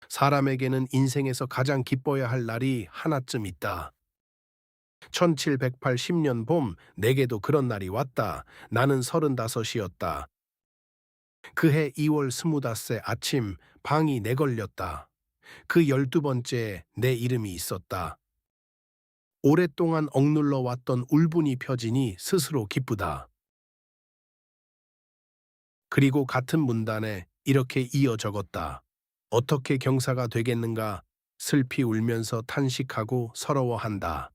사람에게는 인생에서 가장 기뻐야 할 날이 하나쯤 있다. 1780년 봄, 내게도 그런 날이 왔다. 나는 35이었다. 그해 2월 25세 아침, 방이 내걸렸다. 그 12번째 내 이름이 있었다. 오랫동안 억눌러 왔던 울분이 펴지니 스스로 기쁘다. 그리고 같은 문단에 이렇게 이어 적었다. 어떻게 경사가 되겠는가? 슬피 울면서 탄식하고 서러워한다.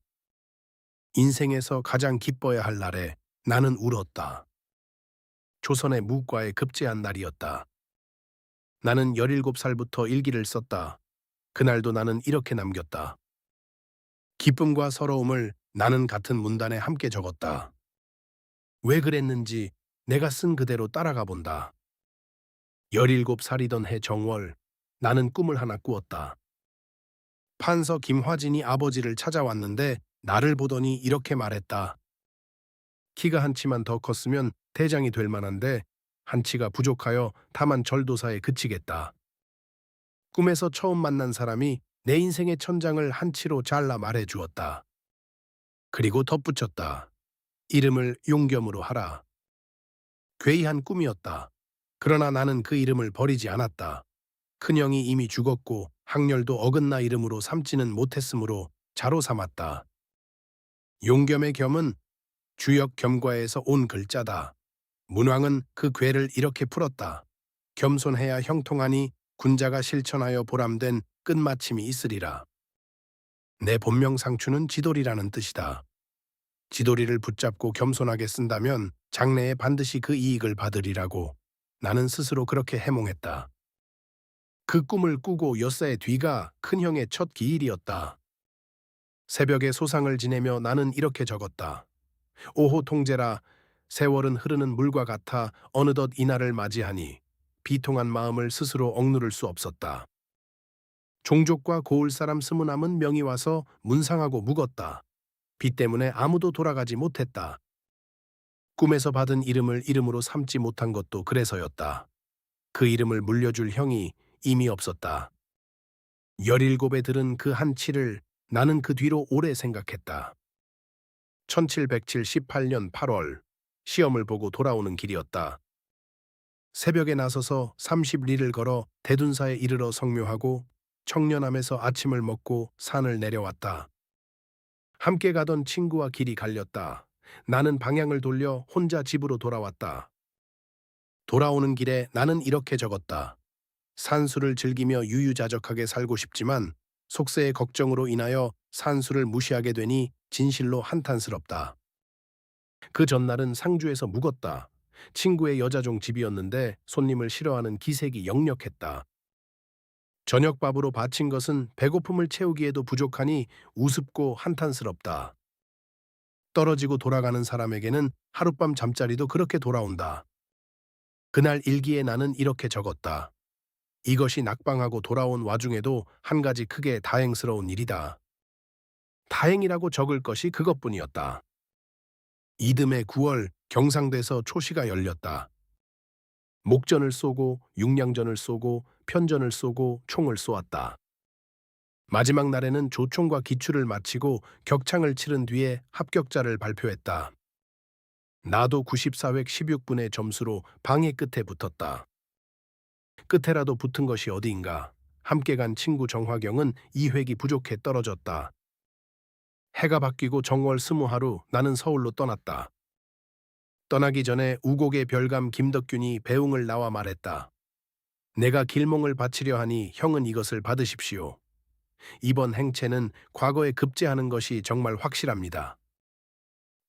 인생에서 가장 기뻐야 할 날에 나는 울었다. 조선의 무과에 급제한 날이었다. 나는 17살부터 일기를 썼다. 그날도 나는 이렇게 남겼다. 기쁨과 서러움을 나는 같은 문단에 함께 적었다. 왜 그랬는지 내가 쓴 그대로 따라가 본다. 17살이던 해 정월, 나는 꿈을 하나 꾸었다. 판서 김화진이 아버지를 찾아왔는데 나를 보더니 이렇게 말했다. 키가 한 치만 더 컸으면 대장이 될 만한데 한 치가 부족하여 다만 절도사에 그치겠다. 꿈에서 처음 만난 사람이 내 인생의 천장을 한 치로 잘라 말해 주었다. 그리고 덧붙였다. 이름을 용겸으로 하라. 괴이한 꿈이었다. 그러나 나는 그 이름을 버리지 않았다. 큰형이 이미 죽었고 학렬도 어긋나 이름으로 삼지는 못했으므로 자로 삼았다. 용겸의 겸은 주역 겸과에서 온 글자다. 문왕은 그 괴를 이렇게 풀었다. 겸손해야 형통하니 군자가 실천하여 보람된 끝마침이 있으리라. 내 본명 상추는 지돌이라는 뜻이다. 지돌이를 붙잡고 겸손하게 쓴다면 장래에 반드시 그 이익을 받으리라고 나는 스스로 그렇게 해몽했다. 그 꿈을 꾸고 엿새의 뒤가 큰형의 첫 기일이었다. 새벽에 소상을 지내며 나는 이렇게 적었다. 오호 통제라, 세월은 흐르는 물과 같아 어느덧 이날을 맞이하니 비통한 마음을 스스로 억누를 수 없었다. 종족과 고을 사람 20남은 명이 와서 문상하고 묵었다. 비 때문에 아무도 돌아가지 못했다. 꿈에서 받은 이름을 이름으로 삼지 못한 것도 그래서였다. 그 이름을 물려줄 형이 이미 없었다. 17에 들은 그 한치를 나는 그 뒤로 오래 생각했다. 1778년 8월 시험을 보고 돌아오는 길이었다. 새벽에 나서서 30리를 걸어 대둔사에 이르러 성묘하고 청년함에서 아침을 먹고 산을 내려왔다. 함께 가던 친구와 길이 갈렸다. 나는 방향을 돌려 혼자 집으로 돌아왔다. 돌아오는 길에 나는 이렇게 적었다. 산수를 즐기며 유유자적하게 살고 싶지만 속세의 걱정으로 인하여 산수를 무시하게 되니 진실로 한탄스럽다. 그 전날은 상주에서 묵었다. 친구의 여자종 집이었는데 손님을 싫어하는 기색이 역력했다. 저녁밥으로 바친 것은 배고픔을 채우기에도 부족하니 우습고 한탄스럽다. 떨어지고 돌아가는 사람에게는 하룻밤 잠자리도 그렇게 돌아온다. 그날 일기에 나는 이렇게 적었다. 이것이 낙방하고 돌아온 와중에도 한 가지 크게 다행스러운 일이다. 다행이라고 적을 것이 그것뿐이었다. 이듬해 9월 경상대에서 초시가 열렸다. 목전을 쏘고 육량전을 쏘고 편전을 쏘고 총을 쏘았다. 마지막 날에는 조총과 기출을 마치고 격창을 치른 뒤에 합격자를 발표했다. 나도 94획 16분의 점수로 방해 끝에 붙었다. 끝에라도 붙은 것이 어디인가. 함께 간 친구 정화경은 2획이 부족해 떨어졌다. 해가 바뀌고 정월 20하루 나는 서울로 떠났다. 떠나기 전에 우곡의 별감 김덕균이 배웅을 나와 말했다. 내가 길몽을 바치려 하니 형은 이것을 받으십시오. 이번 행체는 과거에 급제하는 것이 정말 확실합니다.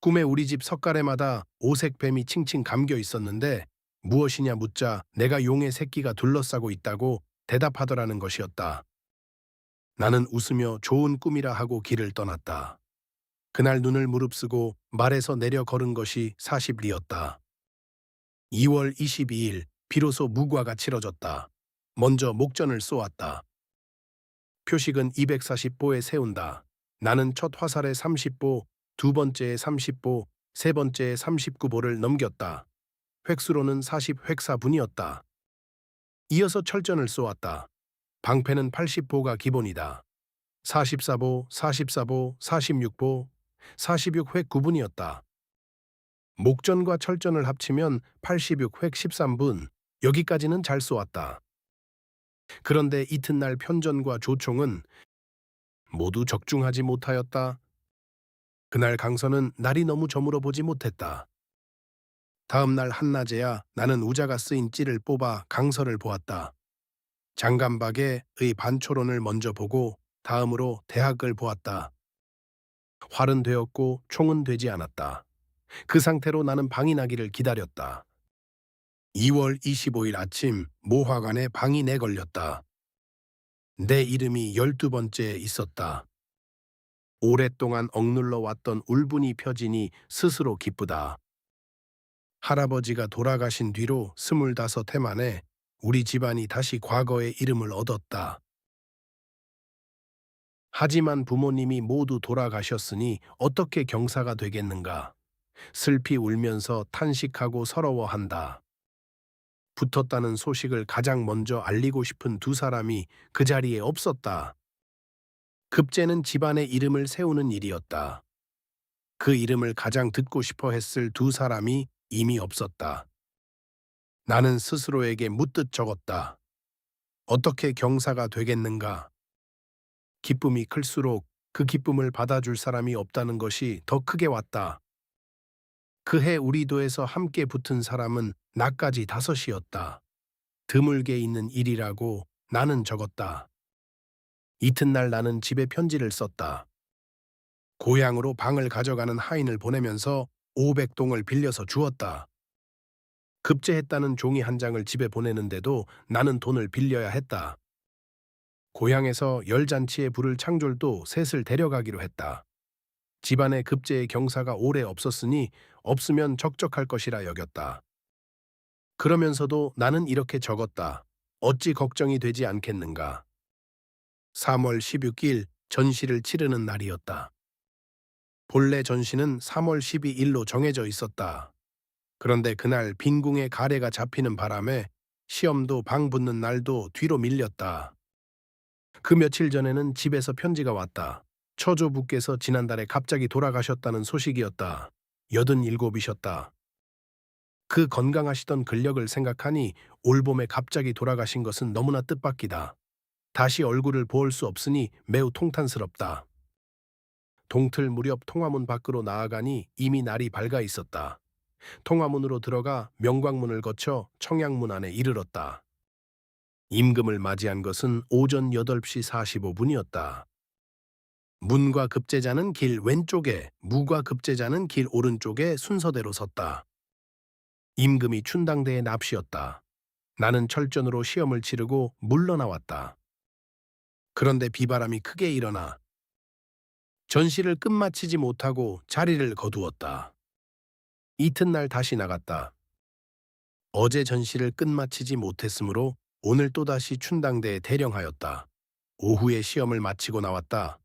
꿈에 우리 집 석가래마다 오색 뱀이 칭칭 감겨 있었는데 무엇이냐 묻자 내가 용의 새끼가 둘러싸고 있다고 대답하더라는 것이었다. 나는 웃으며 좋은 꿈이라 하고 길을 떠났다. 그날 눈을 무릅쓰고 말에서 내려 걸은 것이 40리였다. 2월 22일 비로소 무과가 치러졌다. 먼저 목전을 쏘았다. 표식은 240보에 세운다. 나는 첫 화살에 30보, 두 번째에 30보, 세 번째에 39보를 넘겼다. 획수로는 40획사분이었다. 이어서 철전을 쏘았다. 방패는 80보가 기본이다. 44보, 44보, 46보, 46획 구분이었다. 목전과 철전을 합치면 86획 13분, 여기까지는 잘 쏘았다. 그런데 이튿날 편전과 조총은 모두 적중하지 못하였다. 그날 강선은 날이 너무 저물어 보지 못했다. 다음 날 한낮에야 나는 우자가 쓰인 찌를 뽑아 강서를 보았다. 장간박의 반초론을 먼저 보고 다음으로 대학을 보았다. 활은 되었고 총은 되지 않았다. 그 상태로 나는 방이 나기를 기다렸다. 2월 25일 아침 모화관에 방이 내걸렸다. 내 이름이 12번째에 있었다. 오랫동안 억눌러 왔던 울분이 펴지니 스스로 기쁘다. 할아버지가 돌아가신 뒤로 25해 만에 우리 집안이 다시 과거의 이름을 얻었다. 하지만 부모님이 모두 돌아가셨으니 어떻게 경사가 되겠는가. 슬피 울면서 탄식하고 서러워한다. 붙었다는 소식을 가장 먼저 알리고 싶은 두 사람이 그 자리에 없었다. 급제는 집안의 이름을 세우는 일이었다. 그 이름을 가장 듣고 싶어 했을 두 사람이 이미 없었다. 나는 스스로에게 묻듯 적었다. 어떻게 경사가 되겠는가? 기쁨이 클수록 그 기쁨을 받아줄 사람이 없다는 것이 더 크게 왔다. 그해 우리 도에서 함께 붙은 사람은 나까지 5이었다. 드물게 있는 일이라고 나는 적었다. 이튿날 나는 집에 편지를 썼다. 고향으로 방을 가져가는 하인을 보내면서 500동을 빌려서 주었다. 급제했다는 종이 한 장을 집에 보내는데도 나는 돈을 빌려야 했다. 고향에서 열잔치에 부를 창졸도 셋을 데려가기로 했다. 집안에 급제의 경사가 오래 없었으니 없으면 적적할 것이라 여겼다. 그러면서도 나는 이렇게 적었다. 어찌 걱정이 되지 않겠는가. 3월 16일 전시를 치르는 날이었다. 본래 전시는 3월 12일로 정해져 있었다. 그런데 그날 빈궁에 가래가 잡히는 바람에 시험도 방 붙는 날도 뒤로 밀렸다. 그 며칠 전에는 집에서 편지가 왔다. 처조부께서 지난달에 갑자기 돌아가셨다는 소식이었다. 87이셨다. 그 건강하시던 근력을 생각하니 올봄에 갑자기 돌아가신 것은 너무나 뜻밖이다. 다시 얼굴을 볼 수 없으니 매우 통탄스럽다. 동틀 무렵 통화문 밖으로 나아가니 이미 날이 밝아 있었다. 통화문으로 들어가 명광문을 거쳐 청양문 안에 이르렀다. 임금을 맞이한 것은 오전 8시 45분이었다. 문과 급제자는 길 왼쪽에, 무과 급제자는 길 오른쪽에 순서대로 섰다. 임금이 춘당대에 납시였다. 나는 철전으로 시험을 치르고 물러나왔다. 그런데 비바람이 크게 일어나 전시를 끝마치지 못하고 자리를 거두었다. 이튿날 다시 나갔다. 어제 전시를 끝마치지 못했으므로 오늘 또다시 춘당대에 대령하였다. 오후에 시험을 마치고 나왔다.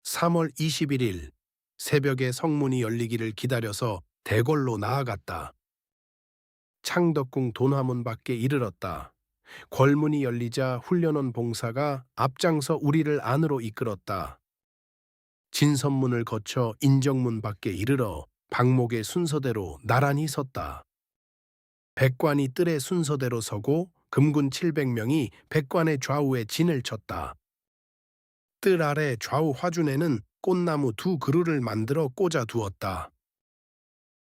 3월 21일 새벽에 성문이 열리기를 기다려서 대궐로 나아갔다. 창덕궁 돈화문 밖에 이르렀다. 궐문이 열리자 훈련원 봉사가 앞장서 우리를 안으로 이끌었다. 진선문을 거쳐 인정문 밖에 이르러 방목의 순서대로 나란히 섰다. 백관이 뜰의 순서대로 서고 금군 700명이 백관의 좌우에 진을 쳤다. 뜰 아래 좌우 화준에는 꽃나무 2그루를 만들어 꽂아 두었다.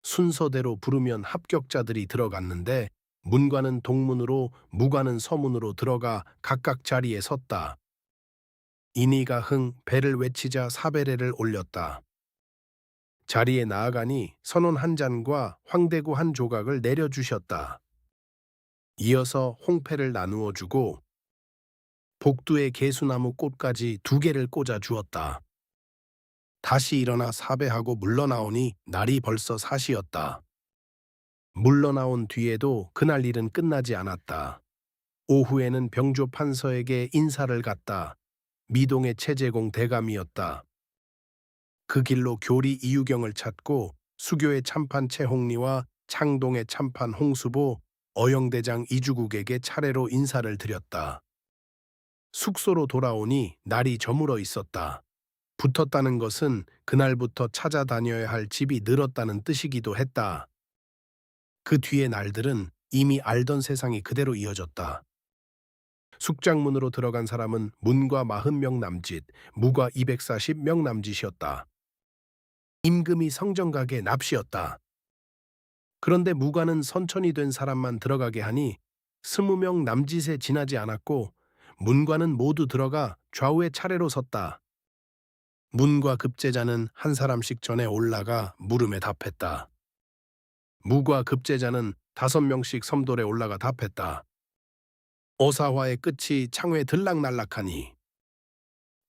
순서대로 부르면 합격자들이 들어갔는데 문관은 동문으로 무관은 서문으로 들어가 각각 자리에 섰다. 인이가 흥 배를 외치자 사배례를 올렸다. 자리에 나아가니 선원 한 잔과 황대구 한 조각을 내려주셨다. 이어서 홍패를 나누어 주고 복두에 개수나무 꽃까지 2개를 꽂아 주었다. 다시 일어나 사배하고 물러나오니 날이 벌써 4시였다. 물러나온 뒤에도 그날 일은 끝나지 않았다. 오후에는 병조 판서에게 인사를 갔다. 미동의 최재공 대감이었다. 그 길로 교리 이유경을 찾고 수교의 참판 최홍리와 창동의 참판 홍수보, 어영대장 이주국에게 차례로 인사를 드렸다. 숙소로 돌아오니 날이 저물어 있었다. 붙었다는 것은 그날부터 찾아다녀야 할 집이 늘었다는 뜻이기도 했다. 그 뒤의 날들은 이미 알던 세상이 그대로 이어졌다. 숙장문으로 들어간 사람은 문과 40명 남짓, 무과 240명 남짓이었다. 임금이 성정각의 납시였다. 그런데 무과는 선천이 된 사람만 들어가게 하니 20명 남짓에 지나지 않았고 문과는 모두 들어가 좌우의 차례로 섰다. 문과 급제자는 한 사람씩 전에 올라가 물음에 답했다. 무과 급제자는 5명씩 섬돌에 올라가 답했다. 어사화의 끝이 창외 들락날락하니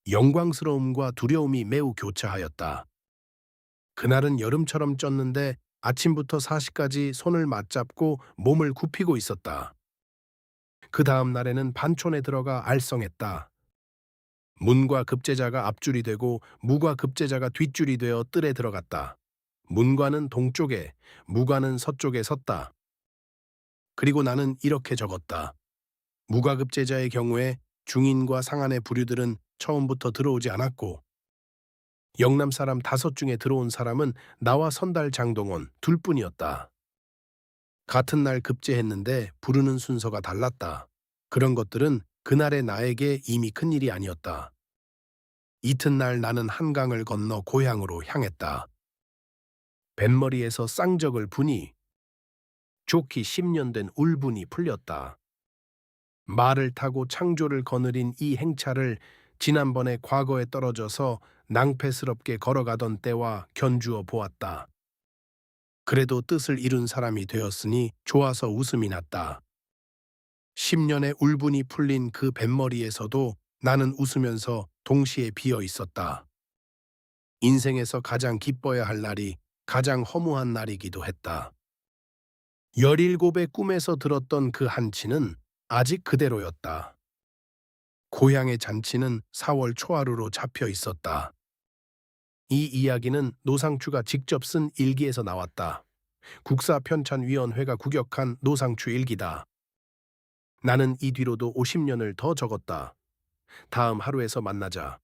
영광스러움과 두려움이 매우 교차하였다. 그날은 여름처럼 쪘는데 아침부터 사시까지 손을 맞잡고 몸을 굽히고 있었다. 그 다음 날에는 반촌에 들어가 알성했다. 문과 급제자가 앞줄이 되고 무과 급제자가 뒷줄이 되어 뜰에 들어갔다. 문과는 동쪽에, 무과는 서쪽에 섰다. 그리고 나는 이렇게 적었다. 무과 급제자의 경우에 중인과 상한의 부류들은 처음부터 들어오지 않았고 영남 사람 5 중에 들어온 사람은 나와 선달 장동원 둘뿐이었다. 같은 날 급제했는데 부르는 순서가 달랐다. 그런 것들은 그날의 나에게 이미 큰일이 아니었다. 이튿날 나는 한강을 건너 고향으로 향했다. 뱃머리에서 쌍적을 부니 좋기 10년 된 울분이 풀렸다. 말을 타고 창조를 거느린 이 행차를 지난번에 과거에 떨어져서 낭패스럽게 걸어가던 때와 견주어 보았다. 그래도 뜻을 이룬 사람이 되었으니 좋아서 웃음이 났다. 10년의 울분이 풀린 그 뱃머리에서도 나는 웃으면서 동시에 비어 있었다. 인생에서 가장 기뻐야 할 날이 가장 허무한 날이기도 했다. 17의 꿈에서 들었던 그 한치는 아직 그대로였다. 고향의 잔치는 4월 초하루로 잡혀 있었다. 이 이야기는 노상추가 직접 쓴 일기에서 나왔다. 국사편찬위원회가 구격한 노상추 일기다. 나는 이 뒤로도 50년을 더 적었다. 다음 하루에서 만나자.